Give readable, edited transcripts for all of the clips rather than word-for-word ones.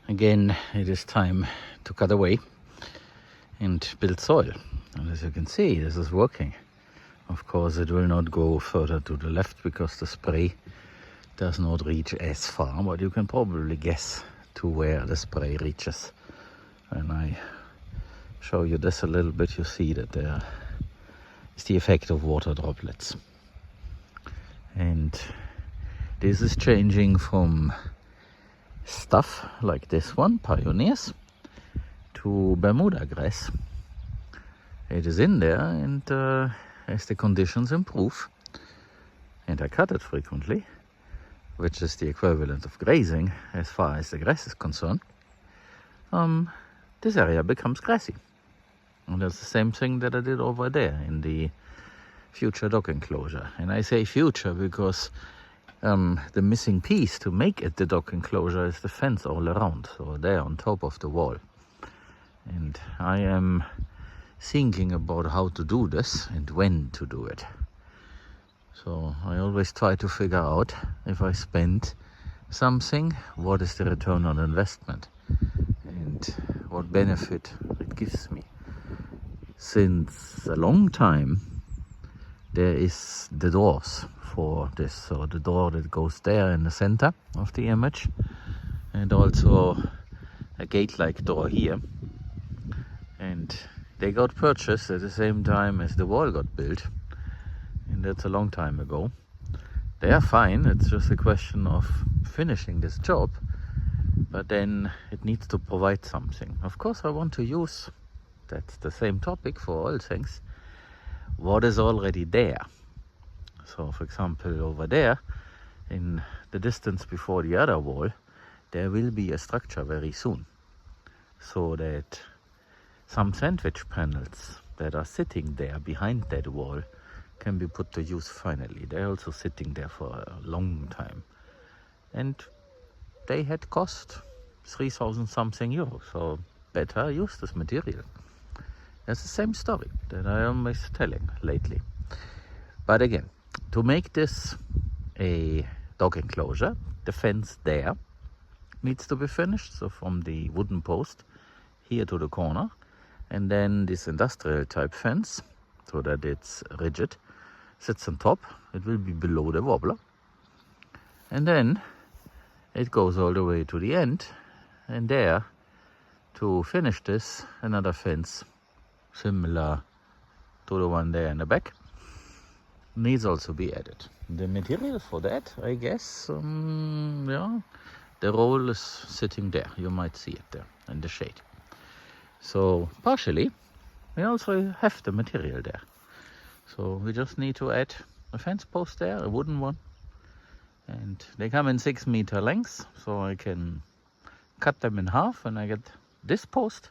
Again, it is time to cut away and build soil. And as you can see, this is working. Of course, it will not go further to the left because the spray does not reach as far, but you can probably guess to where the spray reaches. When I show you this a little bit, you see that there is the effect of water droplets. And this is changing from stuff like this one, pioneers, to Bermuda grass. It is in there, and as the conditions improve, and I cut it frequently, which is the equivalent of grazing as far as the grass is concerned, this area becomes grassy. And that's the same thing that I did over there in the future dog enclosure. And I say future because the missing piece to make it the dog enclosure is the fence all around, so there on top of the wall. And I am thinking about how to do this and when to do it. So I always try to figure out, if I spend something, what is the return on investment and what benefit it gives me. Since a long time there is the doors for this, so the door that goes there in the center of the image, and also a gate-like door here, and they got purchased at the same time as the wall got built, and that's a long time ago. They are fine, it's just a question of finishing this job, but then it needs to provide something. Of course I want to use, that's the same topic for all things, what is already there. So for example, over there, in the distance before the other wall, there will be a structure very soon, so that some sandwich panels that are sitting there behind that wall can be put to use finally. They're also sitting there for a long time, and they had cost 3,000 something euros, so better use this material. That's the same story that I am always telling lately. But again, to make this a dog enclosure, the fence there needs to be finished. So from the wooden post here to the corner, and then this industrial type fence, so that it's rigid, sits on top. It will be below the wobbler. And then it goes all the way to the end, and there, to finish this, another fence similar to the one there in the back needs also be added. The material for that, I guess, yeah, the roll is sitting there. You might see it there in the shade. So partially we also have the material there. So we just need to add a fence post there, a wooden one, and they come in 6 meter lengths, so I can cut them in half, and I get this post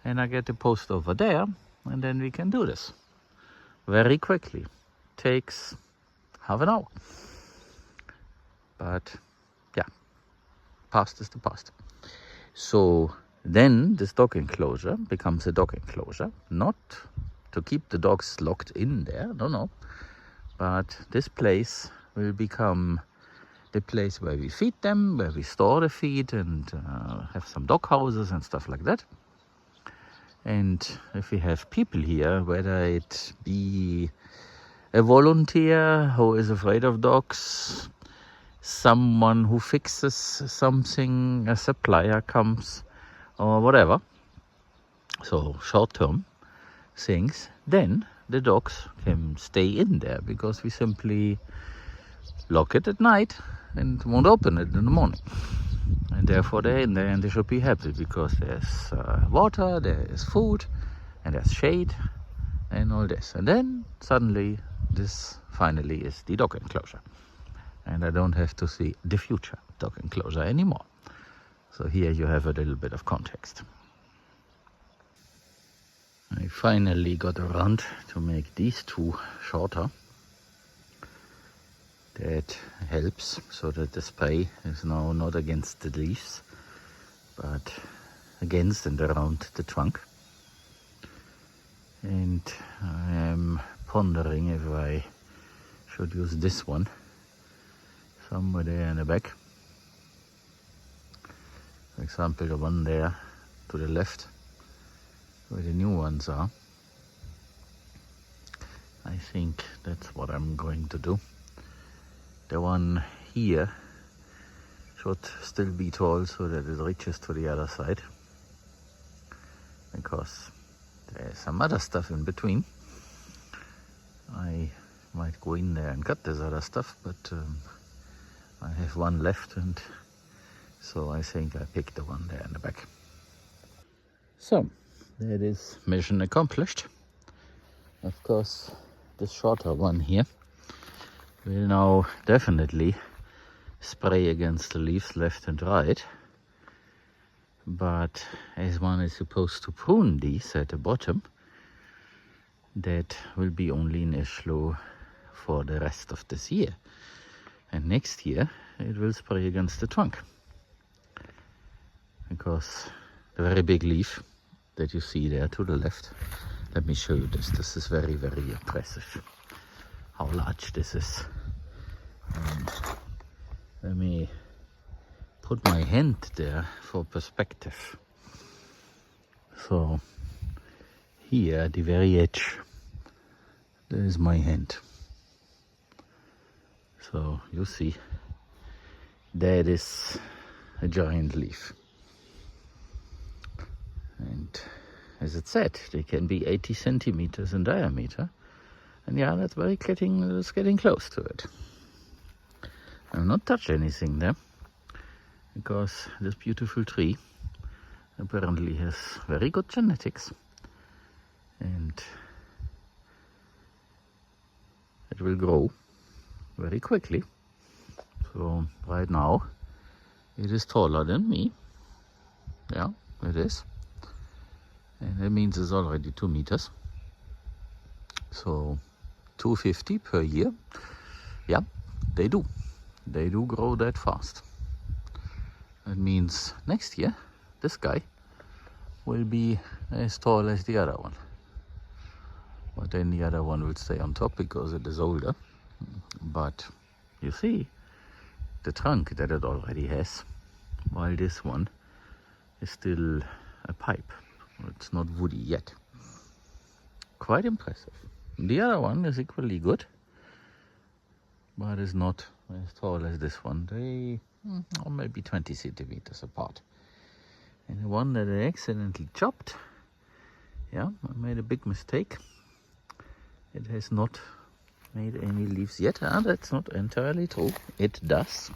and I get the post over there, and then we can do this very quickly. Takes half an hour, but yeah, past is the past. So then this dog enclosure becomes a dog enclosure, not to keep the dogs locked in there, no, but this place will become the place where we feed them, where we store the feed, and have some dog houses and stuff like that. And if we have people here, whether it be a volunteer who is afraid of dogs, someone who fixes something, a supplier comes, or whatever, so short-term things, then the dogs can stay in there, because we simply lock it at night and won't open it in the morning. And therefore they're in there, and they should be happy, because there's water, there is food, and there's shade, and all this. And then suddenly this finally is the dog enclosure, and I don't have to see the future dog enclosure anymore. So here you have a little bit of context. I finally got around to make these two shorter. That helps, so that the spray is now not against the leaves, but against and around the trunk. And I am pondering if I should use this one somewhere there in the back. I example, the one there to the left, where the new ones are. I think that's what I'm going to do. The one here should still be tall so that it reaches to the other side, because there's some other stuff in between. I might go in there and cut this other stuff, but I have one left, and so I think I picked the one there in the back. So that is mission accomplished. Of course, this shorter one here will now definitely spray against the leaves left and right, but as one is supposed to prune these at the bottom, that will be only an issue for the rest of this year, and next year it will spray against the trunk, because the very big leaf that you see there to the left, let me show you this. This is very, very impressive how large this is. And let me put my hand there for perspective. So here at the very edge, there is my hand. So you see, that is a giant leaf. And as it said, they can be 80 centimeters in diameter. And yeah, that's getting close to it. I've not touched anything there, because this beautiful tree apparently has very good genetics, and it will grow very quickly. So right now it is taller than me. Yeah, it is. And that means it's already 2 meters. So 250 per year. Yeah, they do grow that fast. That means next year this guy will be as tall as the other one. But then the other one will stay on top because it is older. But you see the trunk that it already has, while this one is still a pipe. It's not woody yet. Quite impressive. The other one is equally good, but is not as tall as this one. They are maybe 20 centimeters apart. And the one that I accidentally chopped, yeah, I made a big mistake. It has not made any leaves yet. That's not entirely true. It does.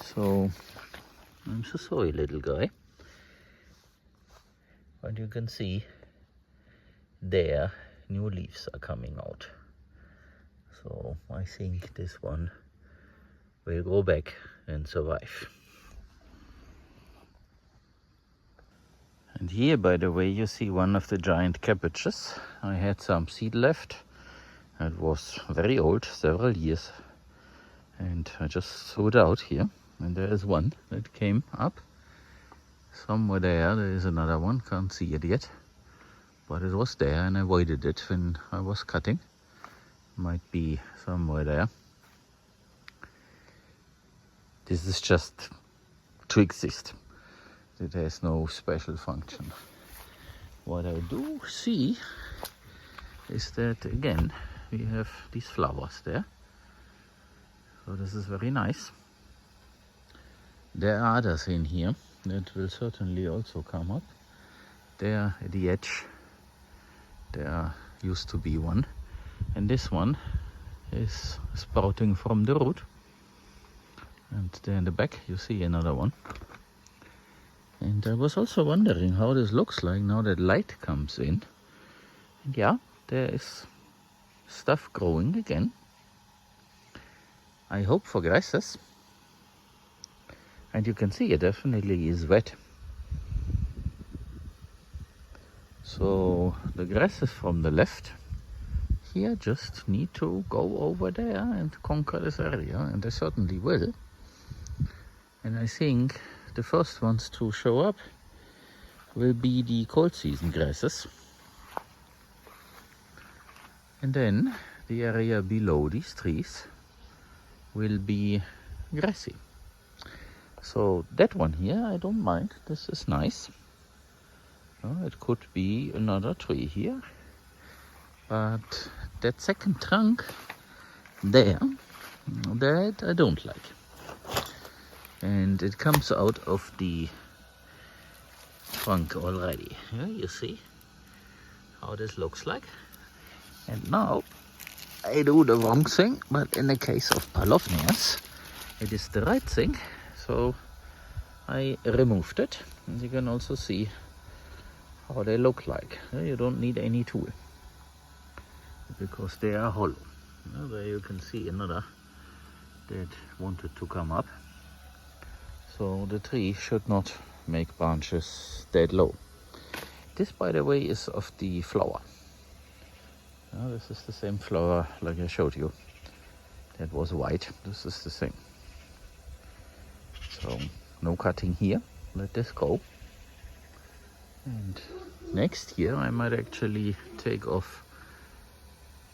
So I'm so sorry, little guy. But you can see there new leaves are coming out. So I think this one will go back and survive. And here, by the way, you see one of the giant cabbages. I had some seed left. It was very old, several years. And I just threw it out here. And there is one that came up. Somewhere there is another one, can't see it yet. But it was there, and I avoided it when I was cutting. Might be somewhere there. This is just to exist. It has no special function. What I do see is that, again, we have these flowers there. So this is very nice. There are others in here that will certainly also come up. There at the edge, there used to be one. And this one is sprouting from the root. And there in the back you see another one. And I was also wondering how this looks like now that light comes in. And yeah, there is stuff growing again. I hope for grasses. And you can see it definitely is wet. So the grasses from the left here just need to go over there and conquer this area, and they certainly will. And I think the first ones to show up will be the cold season grasses. And then the area below these trees will be grassy. So that one here, I don't mind. This is nice. It could be another tree here. But that second trunk there, that I don't like. And it comes out of the trunk already. Yeah, you see how this looks like. And now I do the wrong thing, but in the case of Paulownias, it is the right thing. So I removed it, and you can also see how they look like. You don't need any tool because they are hollow. There you can see another that wanted to come up. So the tree should not make branches that low. This, by the way, is of the flower. This is the same flower like I showed you. That was white. This is the same. So no cutting here. Let this go. And next year I might actually take off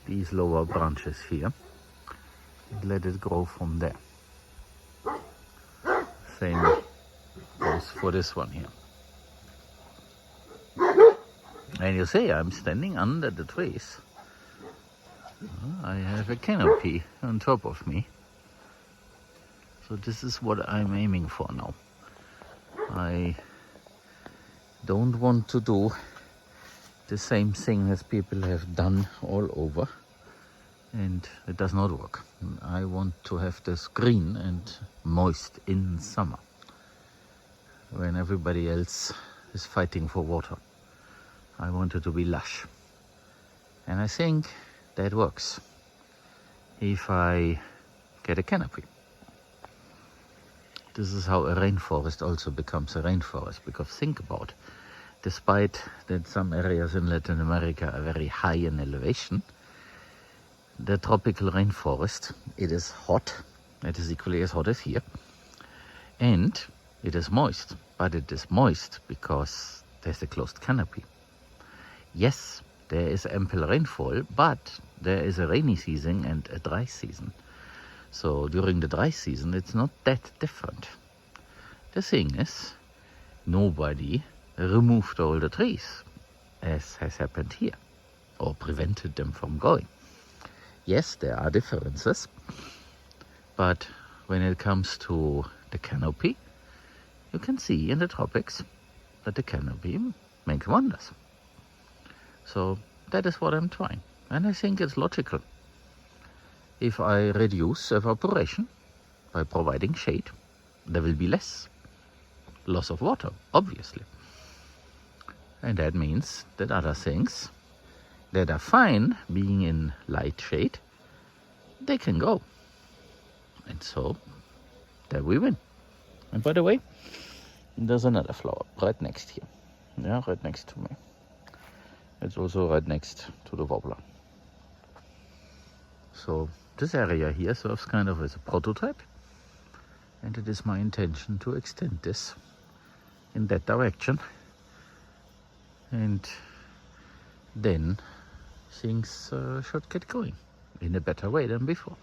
these lower branches here and let it grow from there. Same goes for this one here. And you see, I'm standing under the trees. I have a canopy on top of me. So this is what I'm aiming for now. I don't want to do the same thing as people have done all over, and it does not work. I want to have this green and moist in summer when everybody else is fighting for water. I want it to be lush, and I think that works if I get a canopy. This is how a rainforest also becomes a rainforest, because think about, despite that some areas in Latin America are very high in elevation, the tropical rainforest, it is hot, it is equally as hot as here, and it is moist, but it is moist because there's a closed canopy. Yes, there is ample rainfall, but there is a rainy season and a dry season. So during the dry season, it's not that different. The thing is, nobody removed all the trees, as has happened here, or prevented them from going. Yes, there are differences, but when it comes to the canopy, you can see in the tropics that the canopy makes wonders. So that is what I'm trying, and I think it's logical. If I reduce evaporation by providing shade, there will be less loss of water, obviously. And that means that other things that are fine being in light shade, they can go. And so there we win. And by the way, there's another flower right next here. Yeah, right next to me. It's also right next to the wobbler. So this area here serves kind of as a prototype, and it is my intention to extend this in that direction, and then things should get going in a better way than before.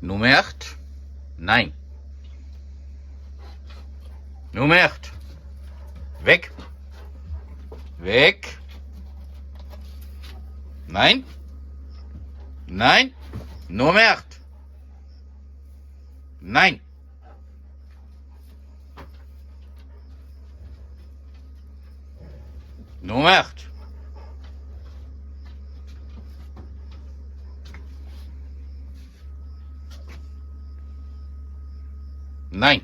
Nummer 8. Nein. Nummer 8. Weg. Weg. Nein. Nein. Nummer 8. Nein. Nummer 8. Nein.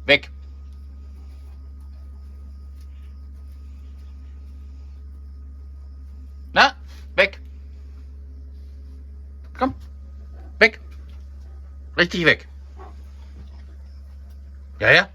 Weg. Na, weg. Komm. Weg. Richtig weg. Ja, ja.